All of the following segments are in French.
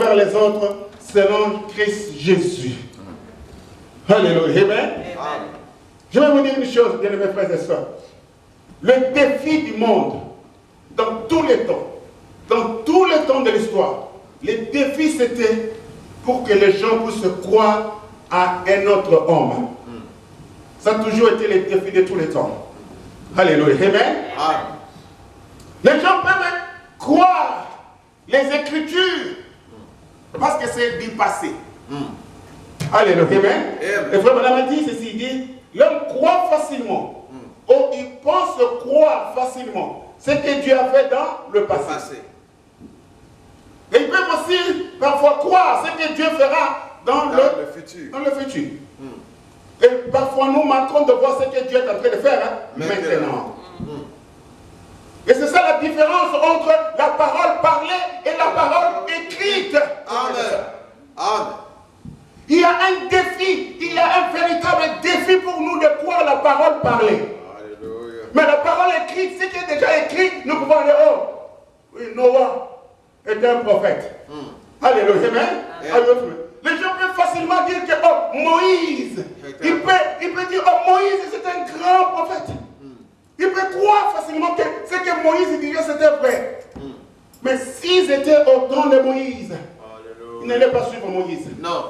envers les autres selon Christ Jésus. Alléluia. Amen. Je vais vous dire une chose, bien aimés frères et sœurs. Le défi du monde, dans tous les temps de l'histoire, le défi c'était pour que les gens puissent croire à un autre homme. Ça a toujours été le défi de tous les temps. Alléluia. Amen. Les gens peuvent croire les Écritures parce que c'est du passé. Alléluia. Amen. Et frère Madame a dit ceci, il dit, l'homme croit facilement, ou il pense croire facilement ce que Dieu a fait dans le passé. Et ils peuvent aussi parfois croire ce que Dieu fera dans le futur. Et parfois nous manquons de voir ce que Dieu est en train de faire maintenant. Et c'est ça la différence entre la parole parlée et la parole écrite. Amen. Il y a un défi, il y a un véritable défi pour nous de croire la parole parlée. Alléluia. Mais la parole écrite, ce qui est déjà écrit, nous pouvons dire, oh, oui, Noah était un prophète. Alléluia. Amen. Les gens peuvent facilement dire que, oh, Moïse, il peut dire, oh, Moïse, c'est un grand prophète. Il peut croire facilement que ce que Moïse disait, c'était vrai. Mais s'ils étaient au temps de Moïse, ils n'allaient pas suivre Moïse. Non.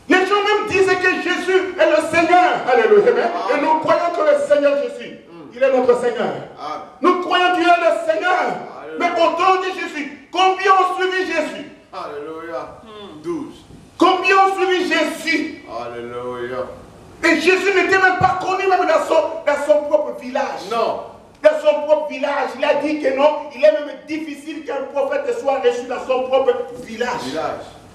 Les gens même disaient que Jésus est le Seigneur. Alléluia. Et nous croyons que le Seigneur Jésus, il est notre Seigneur. Nous croyons qu'il est le Seigneur. Mais au temps de Jésus, combien ont suivi Jésus? Alléluia. 12. Combien ont suivi Jésus? Alléluia. Et Jésus n'était même pas connu même dans son propre village. Non. Dans son propre village. Il a dit que non, il est même difficile qu'un prophète soit reçu dans son propre village.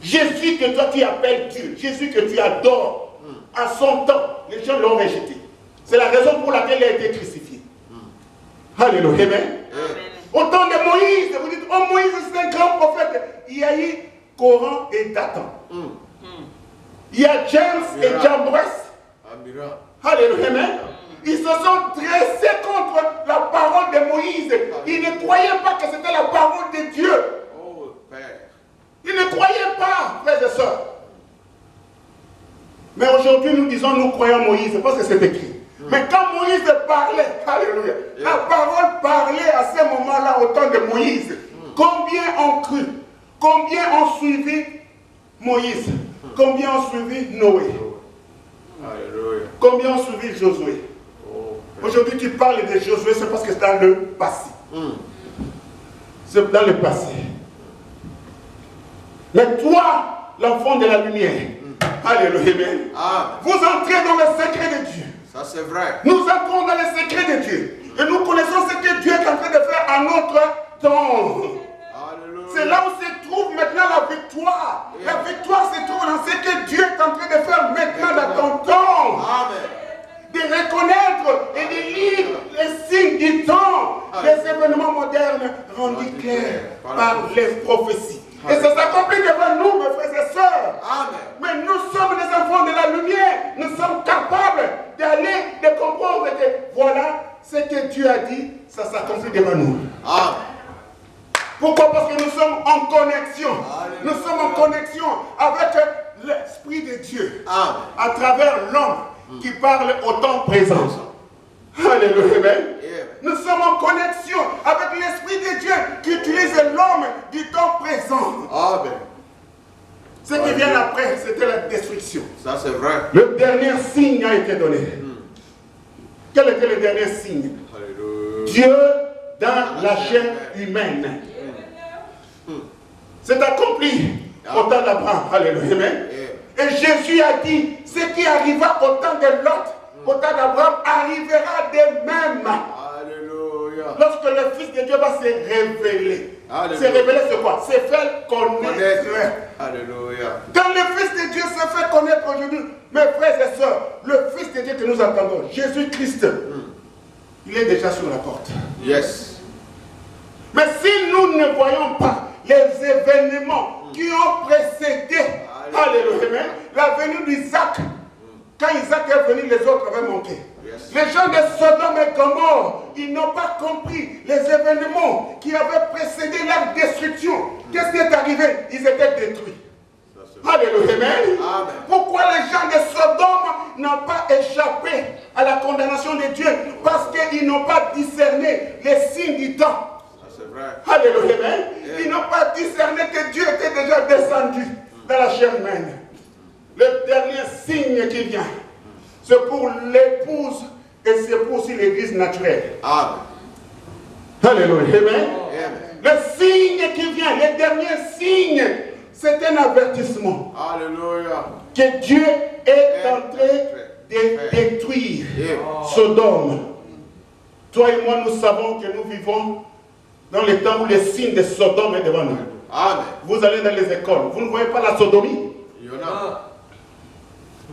Jésus que toi tu appelles Dieu, Jésus que tu adores, à son temps, les gens l'ont rejeté. C'est la raison pour laquelle il a été crucifié. Alléluia. Amen. Au temps de Moïse, vous dites, oh Moïse c'est un grand prophète. Il y a eu Coran et Dathan. Il y a James et Jambres. Alléluia. Amen. Ils se sont dressés contre la parole de Moïse. Ils ne croyaient pas que c'était la parole de Dieu. Oh, Père. Ils ne croyaient pas, frères et sœurs. Mais aujourd'hui, nous disons, nous croyons Moïse, parce que c'est écrit. Mais quand Moïse parlait, alléluia, la parole parlait à ce moment-là au temps de Moïse. Combien ont cru? Combien ont suivi Moïse? Combien ont suivi Noé? Alléluia. Combien ont suivi Josué? Aujourd'hui, tu parles de Josué, c'est parce que c'est dans le passé. C'est dans le passé. Mais toi, l'enfant de la lumière, alléluia, vous entrez dans le secret de Dieu. Ça c'est vrai. Nous entrons dans le secret de Dieu. Et nous connaissons ce que Dieu est en train de faire à notre temps. C'est là où se trouve maintenant la victoire. La victoire se trouve dans ce que Dieu est en train de faire maintenant dans ton temps. Amen. De reconnaître et de lire les signes du temps, les événements modernes rendus clairs par les prophéties. Et ça s'accomplit devant nous, mes frères et sœurs. Amen. Mais nous sommes des enfants de la lumière. Nous sommes capables d'aller, de comprendre que voilà ce que Dieu a dit, ça s'accomplit devant nous. Amen. Pourquoi? Parce que nous sommes en connexion. Amen. Nous sommes en connexion avec l'Esprit de Dieu. Amen. À travers l'homme qui parle au temps présent. Alléluia. Nous sommes en connexion avec l'Esprit de Dieu qui utilise l'homme du temps présent. Amen. Ce qui vient après, c'était la destruction. Ça c'est vrai. Le dernier signe a été donné. Quel était le dernier signe? Alléluia. Dieu dans la chair humaine. C'est accompli au temps d'Abraham. Alléluia. Et Jésus a dit, ce qui arriva au temps de Lot, au temps d'Abraham, arrivera de même. Alléluia. Lorsque le Fils de Dieu va se révéler. Se révéler, c'est quoi? Se faire connaître. Alléluia. Quand le Fils de Dieu se fait connaître aujourd'hui, mes frères et sœurs, le Fils de Dieu que nous attendons, Jésus-Christ, il est déjà sur la porte. Yes. Mais si nous ne voyons pas les événements qui ont précédé, alléluia, la venue d'Isaac, quand Isaac est venu, les autres avaient manqué. Yes. Les gens de Sodome et Gomorrhe, ils n'ont pas compris les événements qui avaient précédé leur destruction. Qu'est-ce qui est arrivé? Ils étaient détruits. Amen. Pourquoi les gens de Sodome n'ont pas échappé à la condamnation de Dieu? Parce qu'ils n'ont pas discerné les signes du temps. C'est vrai. Alléluia. Amen. Ils n'ont pas discerné que Dieu était déjà descendu dans la chair humaine. Le dernier signe qui vient, c'est pour l'épouse et c'est pour aussi l'église naturelle. Amen. Alléluia. Amen. Amen. Le signe qui vient, le dernier signe, c'est un avertissement. Alléluia. Que Dieu est en train de détruire Sodome. Toi et moi, nous savons que nous vivons dans les temps où le signe de Sodome est devant nous. Amen. Vous allez dans les écoles, vous ne voyez pas la sodomie? Il y en a.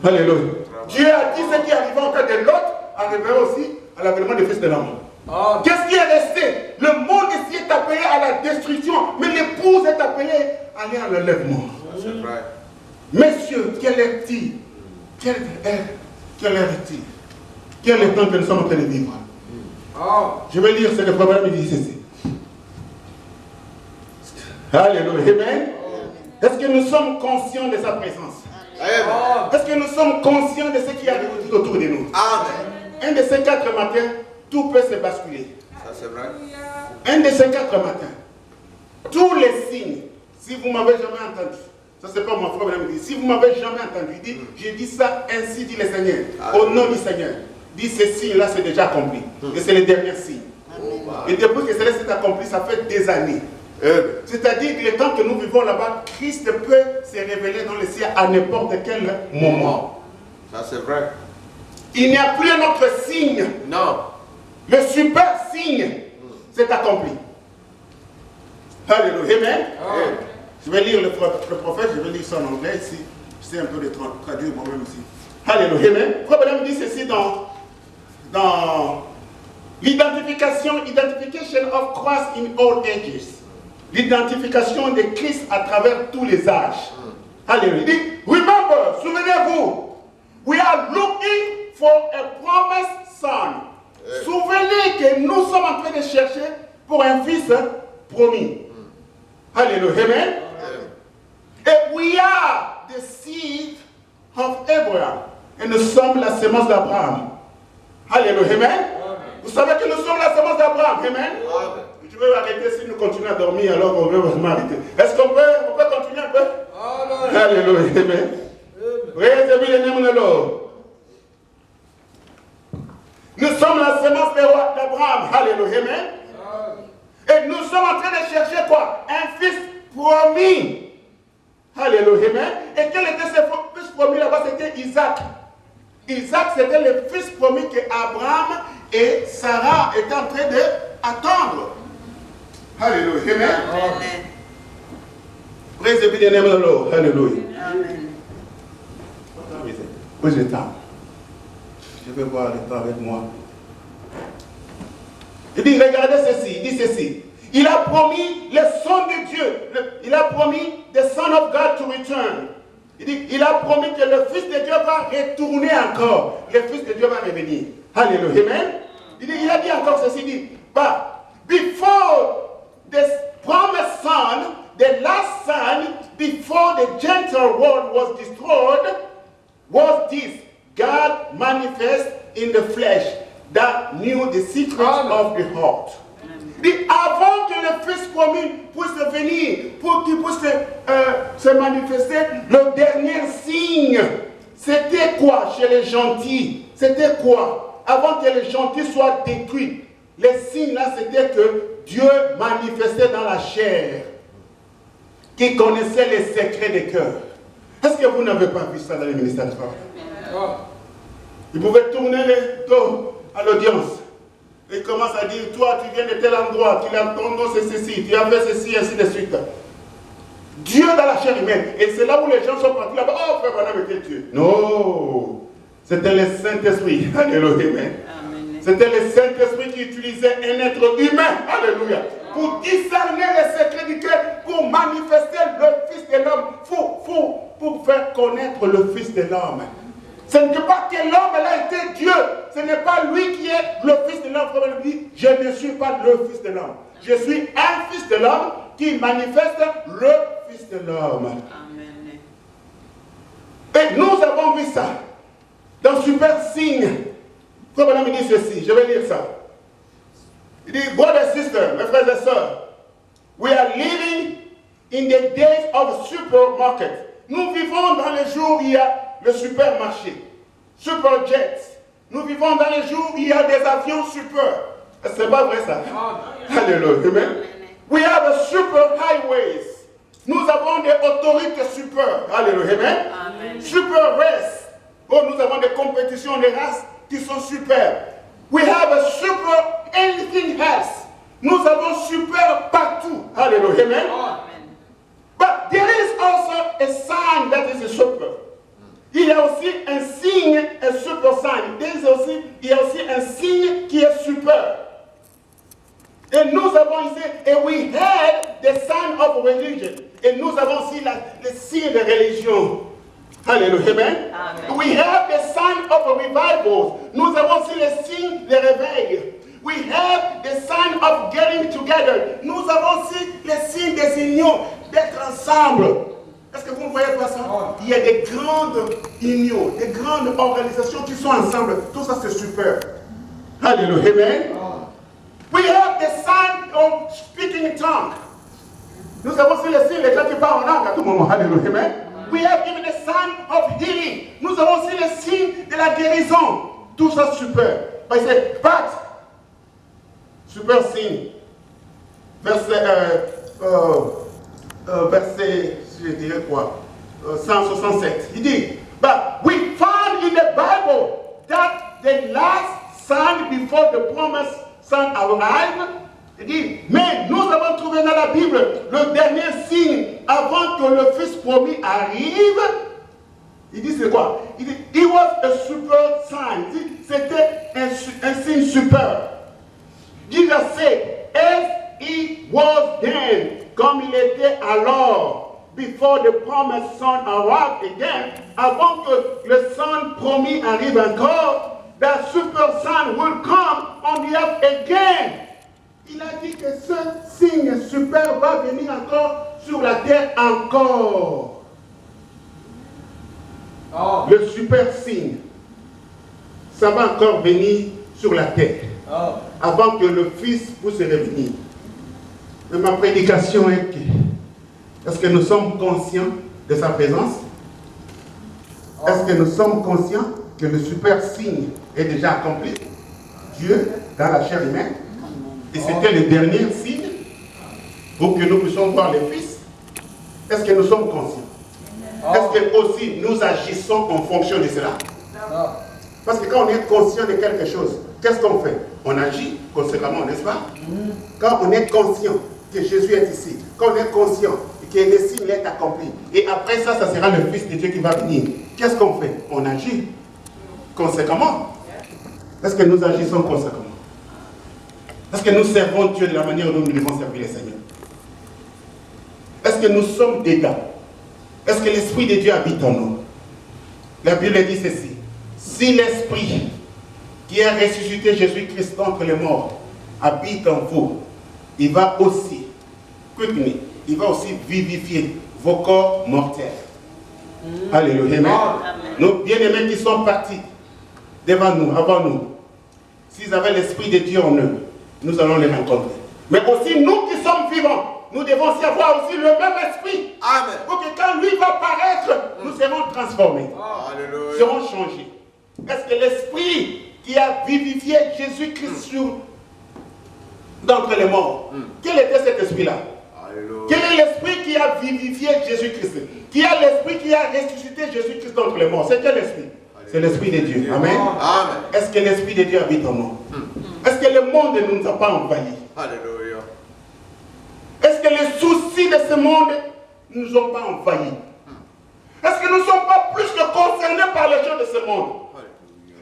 Alléluia. Dieu a dit ce qui arrivait en cas de Lot, arrivera aussi à l'avènement du Fils de l'homme. Qu'est-ce qui est resté? Le monde ici est appelé à la destruction, mais l'épouse est appelée à aller à l'enlèvement. C'est vrai. Messieurs, quel est-il? Quel est-il? Quel est le temps que nous sommes en train de vivre? Je vais lire ce que le proverbe dit ceci. Alléluia. Amen. Est-ce que nous sommes conscients de sa présence? Est-ce que nous sommes conscients de ce qui arrive tout autour de nous? Amen. Un de ces 4 matins, tout peut se basculer. Ça c'est vrai. Un de ces 4 matins, tous les signes, si vous m'avez jamais entendu, ça c'est pas mon frère, mais si vous m'avez jamais entendu, il dit, j'ai dit ça, ainsi dit le Seigneur, au nom du Seigneur. Dit ces signes-là, c'est déjà accompli. Et c'est le dernier signe. Et depuis que cela s'est accompli, ça fait des années. C'est-à-dire que le temps que nous vivons là-bas, Christ peut se révéler dans le ciel à n'importe quel moment. Ça c'est vrai. Il n'y a plus un autre signe. Non. Le super signe, c'est accompli. Alléluia. Amen. Je vais lire le prophète, je vais lire ça en anglais ici. J'essaie un peu de traduire moi-même ici. Alléluia. Amen. Le prophète dit ceci dans l'identification of Christ in all ages. L'identification de Christ à travers tous les âges. Alléluia. Il dit, remember, souvenez-vous, we are looking for a promised son. Souvenez que nous sommes en train de chercher pour un fils promis. Alléluia. Amen. Et we are the seed of Abraham. Et nous sommes la semence d'Abraham. Alléluia. Amen. Vous savez que nous sommes la semence d'Abraham. Amen. Je vais arrêter si nous continuons à dormir alors qu'on veut vraiment arrêter. Est-ce qu'on peut continuer un peu? Alléluia. Amen. Nous sommes la semence d'Abraham. Alléluia. Amen. Et nous sommes en train de chercher quoi? Un fils promis. Alléluia. Amen. Et quel était ce fils promis là-bas? C'était Isaac. Isaac, c'était le fils promis que Abraham et Sarah étaient en train d'attendre. Alléluia. Amen. Praise be the name of the Lord. Alléluia. Amen. Où est le temps? Je vais voir le temps avec moi. Il dit, regardez ceci, il dit ceci. Il a promis le Son de Dieu. Il a promis the Son of God to return. Il dit, il a promis que le Fils de Dieu va retourner encore. Le Fils de Dieu va revenir. Alléluia. Amen. Il a dit encore ceci, il dit, but before the promised son, the last son, before the Gentile world was destroyed, was this: God manifest in the flesh that knew the secrets of the heart. Avant que le Fils promis puisse venir, pour qu'il puisse se manifester, le dernier signe, c'était quoi chez les gentils? C'était quoi? Avant que les gentils soient détruits, les signes là, c'était que Dieu manifestait dans la chair, qui connaissait les secrets des cœurs. Est-ce que vous n'avez pas vu ça dans les ministères de femmes? Il pouvait tourner le dos à l'audience. Et il commence à dire, toi tu viens de tel endroit, tu as ton nom c'est ceci, tu as fait ceci, ainsi de suite. Dieu dans la chair humaine. Et c'est là où les gens sont partis là-bas. Oh frère Branham était Dieu. Non. C'était le Saint-Esprit. Alléluia. C'était le Saint-Esprit qui utilisait un être humain. Alléluia. Pour discerner les secrets du cœur, pour manifester le Fils de l'homme. Pour faire connaître le Fils de l'homme. Ce n'est pas que l'homme a été Dieu. Ce n'est pas lui qui est le Fils de l'homme. Je ne suis pas le Fils de l'homme. Je suis un Fils de l'homme qui manifeste le Fils de l'homme. compris ça. Dans Super Signe, frère Branham me dit ceci, je vais lire ça. Il dit, brothers and sisters, mes frères et sœurs, we are living in the days of supermarket. Nous vivons dans les jours où il y a le supermarché, superjets. Nous vivons dans les jours où il y a des avions super. C'est pas vrai ça? Alléluia. Amen. We have a super highways. Nous avons des autorités super. Alléluia. Amen. Super race. Oh, nous avons des compétitions de races qui sont super. We have a super anything else. Nous avons super partout. Alléluia. Amen. But there is also a sign that is a super. Il y a aussi un signe, un super sign. Il y a aussi un signe qui est super. Et nous avons ici, and we had the sign of religion. Et nous avons aussi le signe de religion. Alléluia. Amen. We have the sign of revival. Nous avons aussi le signe de réveil. We have the sign of getting together. Nous avons aussi le signe des unions, d'être ensemble. Est-ce que vous ne voyez pas ça? Il y a des grandes unions, des grandes organisations qui sont ensemble. Tout ça, c'est super. Alléluia. Amen. We have the sign of speaking in tongues. Nous avons aussi le signe des gens qui parlent en langue à tout moment. Alléluia. Amen. We have even the sign of healing. Nous avons aussi le signe de la guérison. Tout ça, super. But super signe. Verset, je dirais quoi? 167. Il dit, but we found in the Bible that the last sign before the promised son arrived. Il dit, mais nous avons trouvé dans la Bible le dernier signe avant que le Fils promis arrive. Il dit, c'est quoi? Il dit, it was a super sign. C'était un signe super. Jesus said, as he was then, comme il était alors, before the promised son arrived again, avant que le son promis arrive encore, the super sign will come on the earth again. Il a dit que ce signe super va venir encore sur la terre encore. Oh. Le super signe, ça va encore venir sur la terre. Oh. Avant que le Fils puisse revenir. Mais ma prédication est que, est-ce que nous sommes conscients de sa présence? Oh. Est-ce que nous sommes conscients que le super signe est déjà accompli? Dieu dans la chair humaine. Et c'était le dernier signe pour que nous puissions voir le Fils. Est-ce que nous sommes conscients? Est-ce que aussi nous agissons en fonction de cela? Parce que quand on est conscient de quelque chose, qu'est-ce qu'on fait? On agit conséquemment, n'est-ce pas? Quand on est conscient que Jésus est ici, quand on est conscient que le signe est accompli, et après ça, ça sera le Fils de Dieu qui va venir, qu'est-ce qu'on fait? On agit conséquemment. Est-ce que nous agissons conséquemment? Est-ce que nous servons Dieu de la manière dont nous devons servir le Seigneur? Est-ce que nous sommes dedans? Est-ce que l'Esprit de Dieu habite en nous? La Bible dit ceci. Si l'Esprit qui a ressuscité Jésus-Christ d'entre les morts habite en vous, il va aussi vivifier vos corps mortels. Alléluia. Amen. Nos bien-aimés qui sont partis devant nous, avant nous, s'ils avaient l'Esprit de Dieu en eux, nous allons les rencontrer. Mais aussi nous qui sommes vivants, nous devons aussi avoir aussi le même esprit. Amen. Pour que quand lui va paraître, nous serons transformés. Nous serons changés. Est-ce que l'esprit qui a vivifié Jésus-Christ d'entre les morts, quel était cet esprit-là? Quel est l'esprit qui a vivifié Jésus-Christ? Qui a l'esprit qui a ressuscité Jésus-Christ d'entre les morts? C'est quel esprit? C'est l'esprit de Dieu. Amen. Amen. Est-ce que l'esprit de Dieu habite en nous? Est-ce que le monde ne nous a pas envahis? Alléluia. Est-ce que les soucis de ce monde ne nous ont pas envahis? Est-ce que nous ne sommes pas plus que concernés par les choses de ce monde?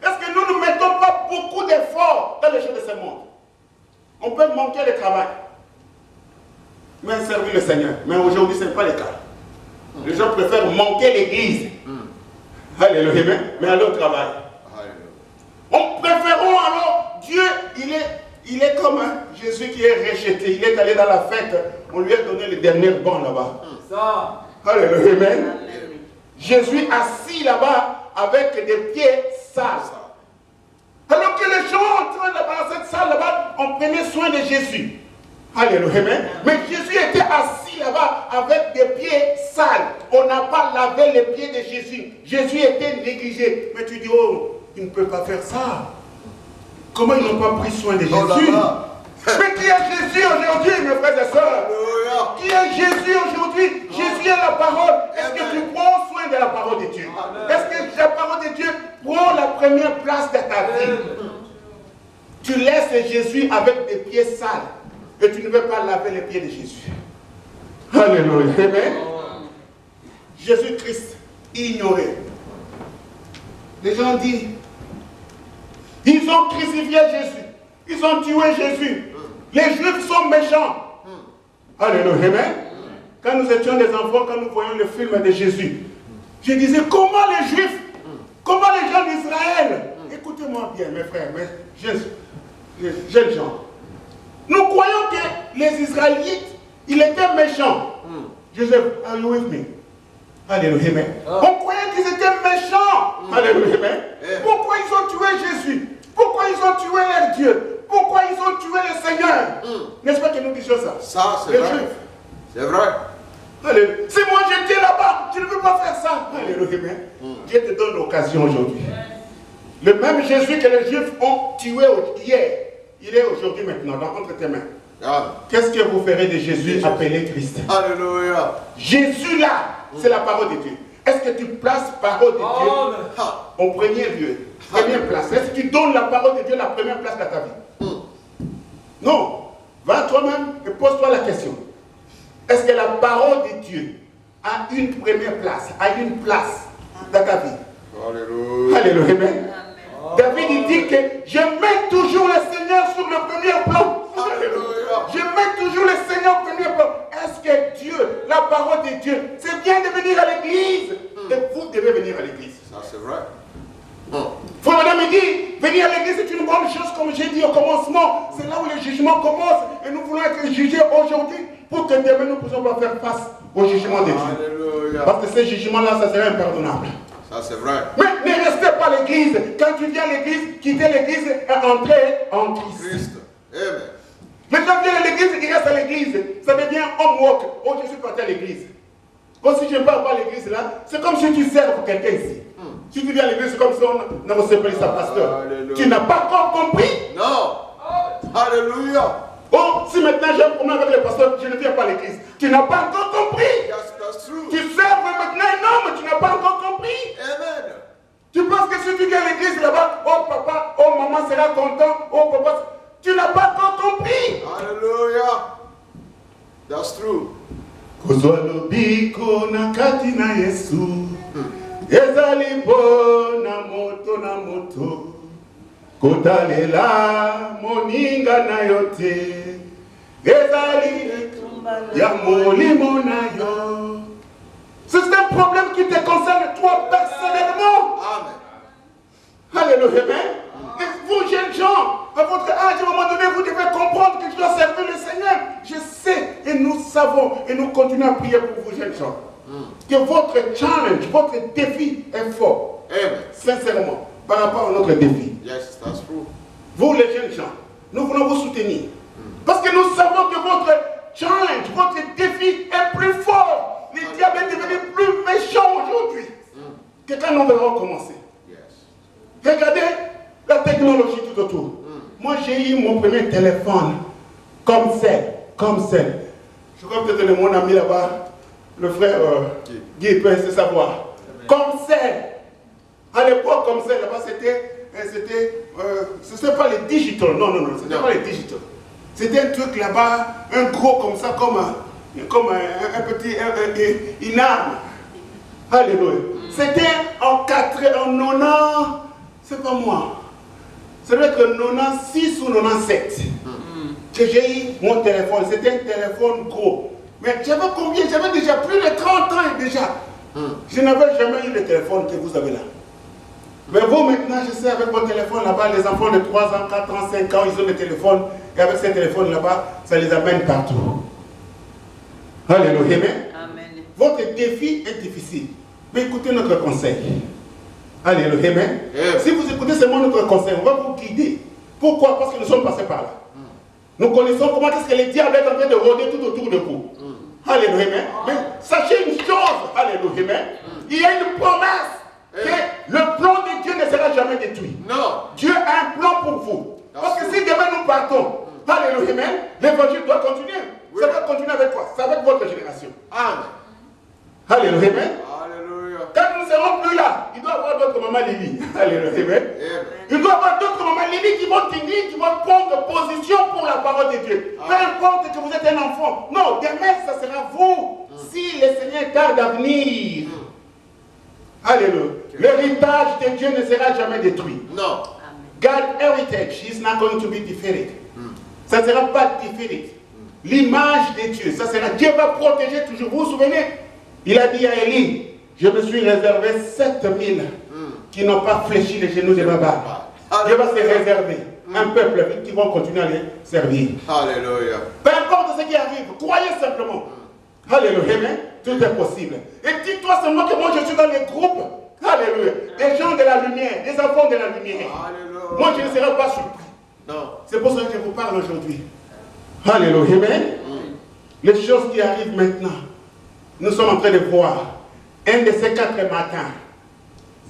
Est-ce que nous ne mettons pas beaucoup d'efforts dans les choses de ce monde? On peut manquer le travail, mais servir le Seigneur. Mais aujourd'hui, ce n'est pas le cas. Les gens préfèrent manquer l'église. Alléluia. Mais aller au travail. On préférons alors Dieu, il est comme Jésus qui est rejeté. Il est allé dans la fête, on lui a donné le dernier banc là-bas. Alléluia. Jésus assis là-bas avec des pieds sales. Alors que les gens entraient dans cette salle là-bas, on prenait soin de Jésus. Alléluia. Mais Jésus était assis là-bas avec des pieds sales. On n'a pas lavé les pieds de Jésus. Jésus était négligé. Mais tu dis, oh, il ne peut pas faire ça. Comment ils n'ont pas pris soin de Jésus? Mais qui est Jésus aujourd'hui, mes frères et sœurs? Qui est Jésus aujourd'hui? Jésus est la parole. Est-ce que tu prends soin de la parole de Dieu? Est-ce que la parole de Dieu prend la première place de ta vie? Tu laisses Jésus avec des pieds sales et tu ne veux pas laver les pieds de Jésus. Alléluia. Amen. Jésus-Christ ignoré. Les gens disent, ils ont crucifié Jésus. Ils ont tué Jésus. Les Juifs sont méchants. Alléluia. Amen. Quand nous étions des enfants, quand nous voyions le film de Jésus, je disais, comment les Juifs, comment les gens d'Israël, écoutez-moi bien, mes frères, mes jeunes gens, nous croyons que les Israélites, ils étaient méchants. Joseph, are you with me? Alléluia. Amen. On croyait qu'ils étaient méchants. Alléluia. Amen. Pourquoi ils ont tué Jésus? Pourquoi ils ont tué leur Dieu? Pourquoi ils ont tué le Seigneur? N'est-ce pas que nous disions ça? Ça, c'est vrai. C'est vrai. Alléluia. Si moi j'étais là-bas, je ne veux pas faire ça. Alléluia. Dieu te donne l'occasion aujourd'hui. Le même Jésus que les Juifs ont tué hier, il est aujourd'hui maintenant entre tes mains. Qu'est-ce que vous ferez de Jésus appelé Christ? Alléluia. Jésus là, c'est la parole de Dieu. Est-ce que tu places parole de Dieu au premier lieu? Première place. Est-ce que tu donnes la parole de Dieu la première place dans ta vie? Non. Va toi-même et pose-toi la question. Est-ce que la parole de Dieu a une première place, a une place dans ta vie? Alléluia. Alléluia. Amen. David il dit que je mets toujours le Seigneur sur le premier plan. Alléluia. Je mets toujours le Seigneur au premier plan. Est-ce que Dieu, la parole de Dieu, c'est bien de venir à l'église? Et vous devez venir à l'église. Ça c'est vrai. Frère Madame me dit, venir à l'église c'est une bonne chose comme j'ai dit au commencement. C'est là où le jugement commence. Et nous voulons être jugés aujourd'hui pour que demain nous ne puissions pas faire face au jugement de Dieu. Alléluia. Parce que ce jugement-là, ça serait impardonnable. Ça c'est vrai. Mais ne restez pas à l'église. Quand tu viens à l'église, quittez l'église et entrez en Christ. Amen. Les gens viennent à l'église, ils restent à l'église. Ça devient homework. Oh, je suis parti à l'église. Bon, si je ne pars pas à l'église là, c'est comme si tu sers pour quelqu'un ici. Si tu viens à l'église, c'est comme si on a séparé sa pasteur. Alléluia. Tu n'as pas encore compris? Non. Alléluia. Oh, si maintenant j'ai un problème avec le pasteur, je ne viens pas à l'église. Tu n'as pas encore compris. Yes, that's true. Tu sers maintenant un homme, tu n'as pas encore compris. Amen. Tu penses que si tu viens à l'église là-bas, oh papa, oh maman sera content, oh papa, tu n'as pas encore compris. Alléluia. That's true. Kozwa lobiko na kati na Yesu. Ezali bo na moto. Kotalela moninga na yote. Ezali ya molimo na yo. C'est un problème qui te concerne toi personnellement. Amen. Alléluia. Et vous jeunes gens, à votre âge, à un moment donné, vous devez comprendre que je dois servir le Seigneur. Je sais et nous savons et nous continuons à prier pour vous jeunes gens. Que votre challenge, votre défi est fort. Amen. Sincèrement, par rapport à notre défi. Yes, that's true. Vous les jeunes gens, nous voulons vous soutenir. Parce que nous savons que votre challenge, votre défi est plus fort. Le diable est devenu plus méchant aujourd'hui que quand nous allons commencer. Yes. Regardez la technologie tout autour. Moi j'ai eu mon premier téléphone comme celle. Je crois que peut-être mon ami là-bas, le frère Guy peut essayer de savoir. Comme celle. À l'époque, comme celle là-bas, c'était pas les digital. Non, c'était pas les digital. C'était un truc là-bas, un gros comme ça, comme un petit, une arme. Alléluia. C'était en 90, c'est pas moi. Ça doit être 96 ou 97 que j'ai eu mon téléphone. C'était un téléphone gros. Mais j'avais combien? J'avais déjà plus de 30 ans déjà. Je n'avais jamais eu le téléphone que vous avez là. Mais vous maintenant, je sais, avec votre téléphone là-bas, les enfants de 3 ans, 4 ans, 5 ans, ils ont le téléphone. Et avec ces téléphones là-bas, ça les amène partout. Alléluia. Amen. Votre défi est difficile. Mais écoutez notre conseil. Alléluia. Amen. Si vous écoutez seulement notre conseil, on va vous guider. Pourquoi? Parce que nous sommes passés par là. Nous connaissons comment est-ce que le diable est en train de rôder tout autour de vous. Alléluia. Amen. Mais sachez une chose. Alléluia. Amen. Il y a une promesse que le plan de Dieu ne sera jamais détruit. Non. Dieu a un plan pour vous. Parce que si demain nous partons, alléluia, amen, l'évangile doit continuer. Oui. Ça va continuer avec quoi? C'est avec votre génération. Amen. Alléluia, amen. Alléluia. Quand nous ne serons plus là, il doit y avoir d'autres mamans Lily. Alléluia, amen. Il doit y avoir d'autres mamans Lily qui vont tenir, qui vont prendre position pour la parole de Dieu. Peu importe que vous êtes un enfant. Non, demain, ça sera vous. Si le Seigneur tarde à venir. Alléluia. L'héritage de Dieu ne sera jamais détruit. Non. God's heritage is not going to be defeated. Ça ne sera pas defeated. L'image de Dieu, ça sera. Dieu va protéger toujours. Vous vous souvenez? Il a dit à Élie, je me suis réservé 7000 qui n'ont pas fléchi les genoux de Baba. Dieu va se réserver un peuple qui vont continuer à les servir. Alléluia. Peu importe ce qui arrive, croyez simplement. Alléluia. Tout est possible. Et dis-toi seulement que moi je suis dans les groupes. Alléluia. Des gens de la lumière, des enfants de la lumière. Alléluia. Moi je ne serai pas surpris. Non. C'est pour ça que je vous parle aujourd'hui. Alléluia. Amen. Les choses qui arrivent maintenant, nous sommes en train de voir. Un de ces 4 matins,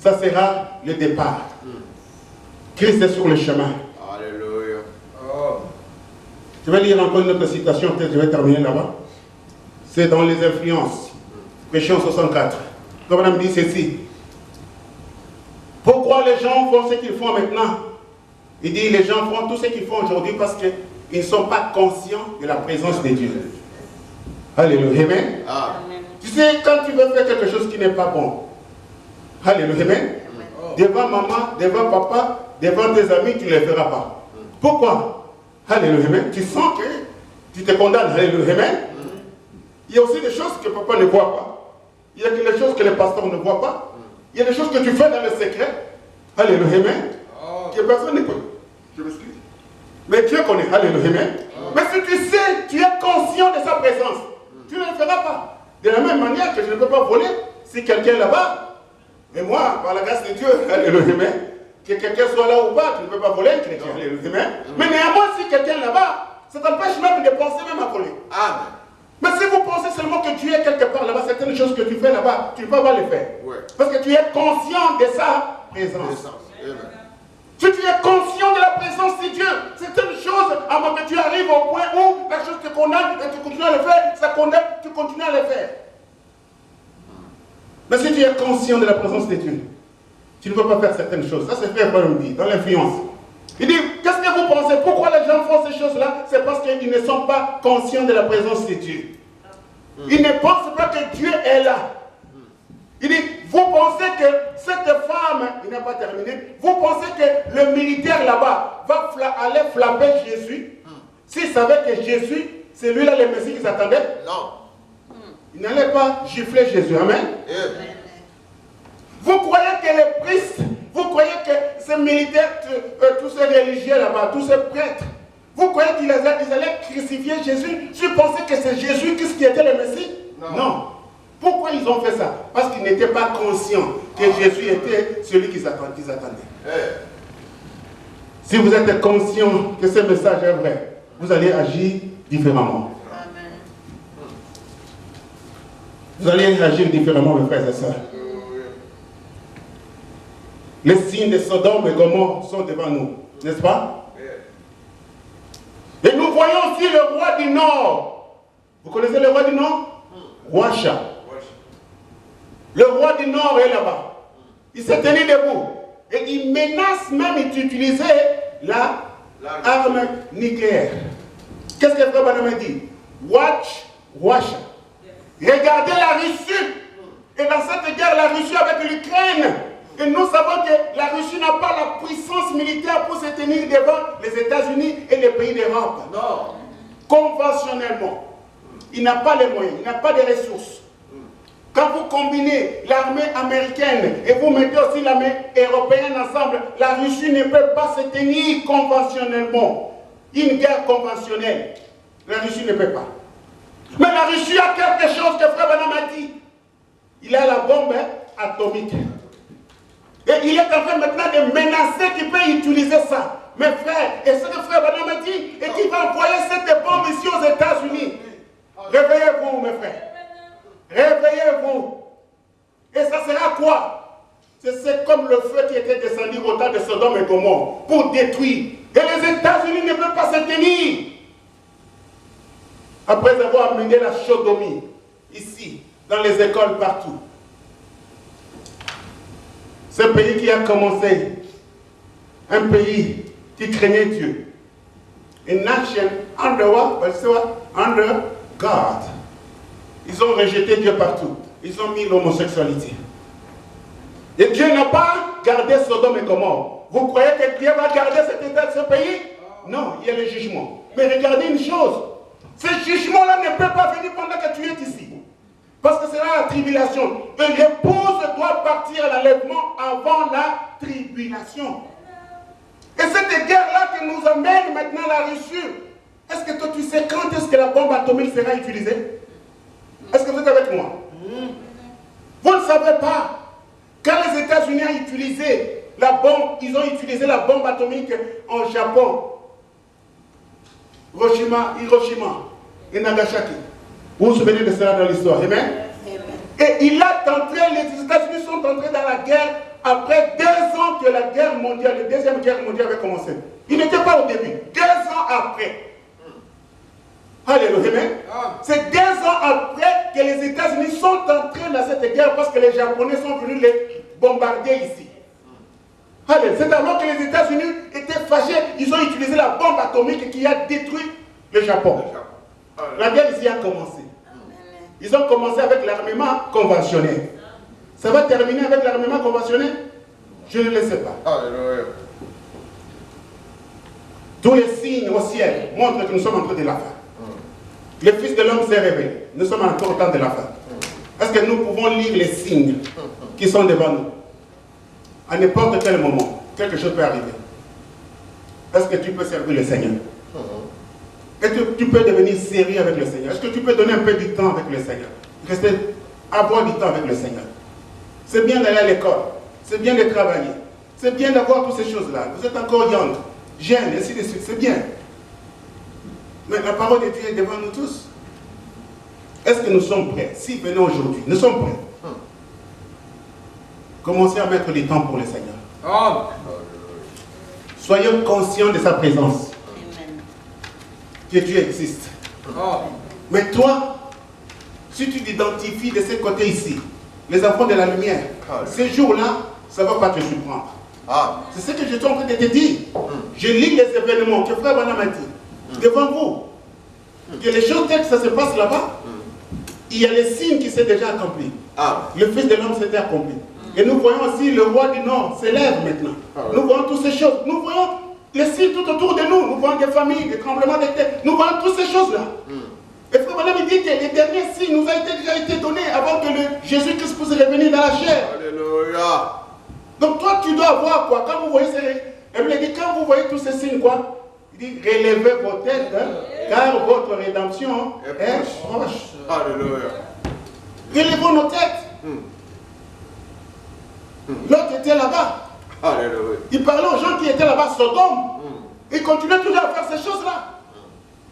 ça sera le départ. Christ est sur le chemin. Alléluia. Je vais lire encore une autre citation, peut-être je vais terminer là-bas. C'est dans les influences. Péchons 64. Comme on dit ceci. Pourquoi les gens font ce qu'ils font maintenant? Il dit les gens font tout ce qu'ils font aujourd'hui parce qu'ils ne sont pas conscients de la présence de Dieu. Alléluia. Amen. Tu sais, quand tu veux faire quelque chose qui n'est pas bon, alléluia. Amen. Devant maman, devant papa, devant tes amis, tu ne le feras pas. Pourquoi? Alléluia. Amen. Tu sens que tu te condamnes. Alléluia. Amen. Il y a aussi des choses que papa ne voit pas. Il y a des choses que les pasteurs ne voient pas. Il y a des choses que tu fais dans le secret. Alléluia. Amen. Que personne ne connaît. Je m'excuse. Mais Dieu connaît. Alléluia. Amen. Mais si tu sais, tu es conscient de sa présence, tu ne le feras pas. De la même manière que je ne peux pas voler si quelqu'un est là-bas. Et moi, par la grâce de Dieu, alléluia, amen, que quelqu'un soit là ou pas, tu ne peux pas voler un chrétien. Alléluia, amen. Mais néanmoins, si quelqu'un est là-bas, ça t'empêche même de penser même à voler. Amen. Mais si vous pensez seulement que tu es quelque part là-bas, certaines choses que tu fais là-bas, tu ne peux pas les faire. Ouais. Parce que tu es conscient de sa présence. Si tu es conscient de la présence de Dieu, certaines choses, avant que tu arrives au point où la chose te condamne et tu continues à le faire, ça condamne, tu continues à le faire. Mais si tu es conscient de la présence de Dieu, tu ne peux pas faire certaines choses. Ça, c'est frère Paul dit, dans l'influence. Il dit, qu'est-ce que vous pensez? Pourquoi les gens font ces choses-là? C'est parce qu'ils ne sont pas conscients de la présence de Dieu. Ils ne pensent pas que Dieu est là. Il dit, vous pensez que cette femme, il n'a pas terminé, vous pensez que le militaire là-bas va aller flapper Jésus s'il savait que Jésus, c'est lui là le Messie qui s'attendait? Non. Il n'allait pas gifler Jésus. Amen. Vous croyez que les priests, vous croyez que ces militaires, tous ces religieux là-bas, tous ces prêtres, vous croyez qu'ils allaient crucifier Jésus? Si vous pensez que c'est Jésus qui était le Messie? Non. Pourquoi ils ont fait ça? Parce qu'ils n'étaient pas conscients que Jésus était celui qu'ils attendaient. Si vous êtes conscient que ce message est vrai, vous allez agir différemment. Amen. Vous allez agir différemment, mes frères et sœurs. Les signes de Sodome et Gomorrhe sont devant nous, n'est-ce pas? Et nous voyons aussi le roi du Nord. Vous connaissez le roi du Nord? Ouacha. Le roi du Nord est là-bas. Il s'est tenu debout. Et il menace même d'utiliser l'arme nucléaire. Qu'est-ce que Frère Branham dit? Watch. Regardez la Russie. Et dans cette guerre, la Russie avec l'Ukraine. Et nous savons que la Russie n'a pas la puissance militaire pour se tenir devant les États-Unis et les pays d'Europe. Non. Conventionnellement. Il n'a pas les moyens, il n'a pas de ressources. Quand vous combinez l'armée américaine et vous mettez aussi l'armée européenne ensemble, la Russie ne peut pas se tenir conventionnellement. Une guerre conventionnelle, la Russie ne peut pas. Mais la Russie a quelque chose que Frère Branham a dit. Il a la bombe atomique. Et il est en train maintenant de menacer qu'il peut utiliser ça. Mes frères, et ce que frère Branham m'a dit, et qu'il va envoyer cette bombe ici aux États-Unis. Réveillez-vous, mes frères. Réveillez-vous. Et ça sera quoi? C'est comme le feu qui était descendu au temps de Sodome et Gomorrhe pour détruire. Et les États-Unis ne peuvent pas se tenir. Après avoir amené la sodomie, ici, dans les écoles partout. Ce pays qui a commencé, un pays qui craignait Dieu. A nation under what? Under God. Ils ont rejeté Dieu partout. Ils ont mis l'homosexualité. Et Dieu n'a pas gardé Sodome et Gomorrhe. Vous croyez que Dieu va garder ce pays? Non, il y a le jugement. Mais regardez une chose. Ce jugement-là ne peut pas venir pendant que tu es ici. Parce que c'est là la tribulation. Et l'épouse doit partir à l'enlèvement avant la tribulation. Et cette guerre-là qui nous amène maintenant à la rupture, est-ce que toi tu sais quand est-ce que la bombe atomique sera utilisée? Est-ce que vous êtes avec moi? Vous ne savez pas. Quand les États-Unis ont utilisé la bombe, ils ont utilisé la bombe atomique en Japon. Hiroshima et Nagasaki. Vous vous souvenez de cela dans l'histoire? Amen? Et il a tenté, les États-Unis sont entrés dans la guerre après 2 ans que la guerre mondiale, la deuxième guerre mondiale avait commencé. Il n'était pas au début, 2 ans après. Alléluia. C'est 2 ans après que les États-Unis sont entrés dans cette guerre parce que les Japonais sont venus les bombarder ici. Alléluia. C'est alors que les États-Unis étaient fâchés, ils ont utilisé la bombe atomique qui a détruit le Japon. La guerre ici a commencé. Ils ont commencé avec l'armement conventionnel. Ça va terminer avec l'armement conventionnel? Je ne le sais pas. Alléluia. Tous les signes au ciel montrent que nous sommes en train de la fin. Le Fils de l'homme s'est révélé. Nous sommes encore au temps de la fin. Est-ce que nous pouvons lire les signes qui sont devant nous? À n'importe quel moment, quelque chose peut arriver. Est-ce que tu peux servir le Seigneur? Est-ce que tu peux devenir sérieux avec le Seigneur? Est-ce que tu peux donner un peu du temps avec le Seigneur? Rester, avoir du temps avec le Seigneur. C'est bien d'aller à l'école. C'est bien de travailler. C'est bien d'avoir toutes ces choses-là. Vous êtes encore young, jeune, ainsi de suite. C'est bien. Mais la parole de Dieu est devant nous tous. Est-ce que nous sommes prêts? Si venons aujourd'hui, nous sommes prêts. Commencez à mettre du temps pour le Seigneur. Soyons conscients de sa présence. Que Dieu existe. Mais toi, si tu t'identifies de ce côté ici, les enfants de la lumière, ces jours-là, ça ne va pas te surprendre. C'est ce que je suis en train de te dire. Je lis les événements que Frère Branham a dit devant vous. Que les choses telles que ça se passe là-bas, il y a les signes qui s'est déjà accomplis. Le Fils de l'homme s'était accompli. Et nous voyons aussi le roi du Nord s'élève maintenant. Nous voyons toutes ces choses. Nous voyons les signes tout autour de nous. Nous voyons des familles, des tremblements de terre. Nous voyons toutes ces choses-là. Et Frère Branham dit que les derniers signes nous ont déjà été donnés avant que Jésus-Christ puisse revenir dans la chair. Alléluia. Donc toi, tu dois voir quoi? Quand vous voyez quand vous voyez tous ces signes, quoi? Il dit, relevez vos têtes, car votre rédemption est proche. Alléluia. Relevons nos têtes. L'autre était là-bas. Alléluia. Il parlait aux gens qui étaient là-bas, Sodome. Il continuait toujours à faire ces choses-là.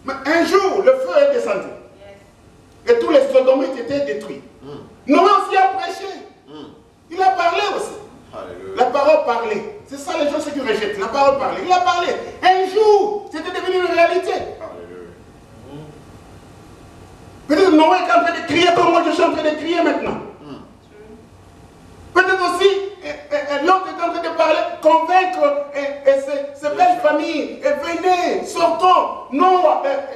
Mais un jour, le feu est descendu. Et tous les sodomites étaient détruits. Noé aussi a prêché. Il a parlé aussi. Alléluia. La parole parlait. C'est ça les gens qui rejettent. La parole parlait. Il a parlé. Un jour, c'était devenu une réalité. Alléluia. Peut-être Noé est en train de crier comme moi je suis en train de crier maintenant. Peut-être aussi, l'autre est en train de parler, convaincre ces belles familles. Et venez, sortons. Non,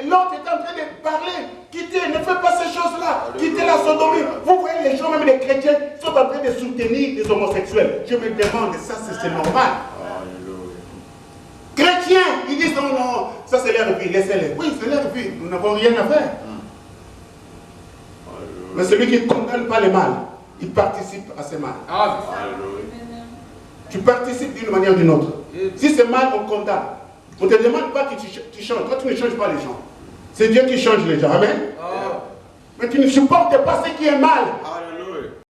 l'autre est en train de parler. Quittez, ne faites pas ces choses-là. Quittez la sodomie. Vous voyez les gens, même les chrétiens, sont en train de soutenir les homosexuels. Je me demande, ça c'est normal. Chrétiens, ils disent non, non, ça c'est leur vie, laissez-les. Oui, c'est leur vie, nous n'avons rien à faire. Mais celui qui ne condamne pas le mal, il participe à ce mal. Tu participes d'une manière ou d'une autre. Si c'est mal, on condamne. On ne te demande pas que tu changes. Toi, tu ne changes pas les gens. C'est Dieu qui change les gens. Amen. Mais tu ne supportes pas ce qui est mal.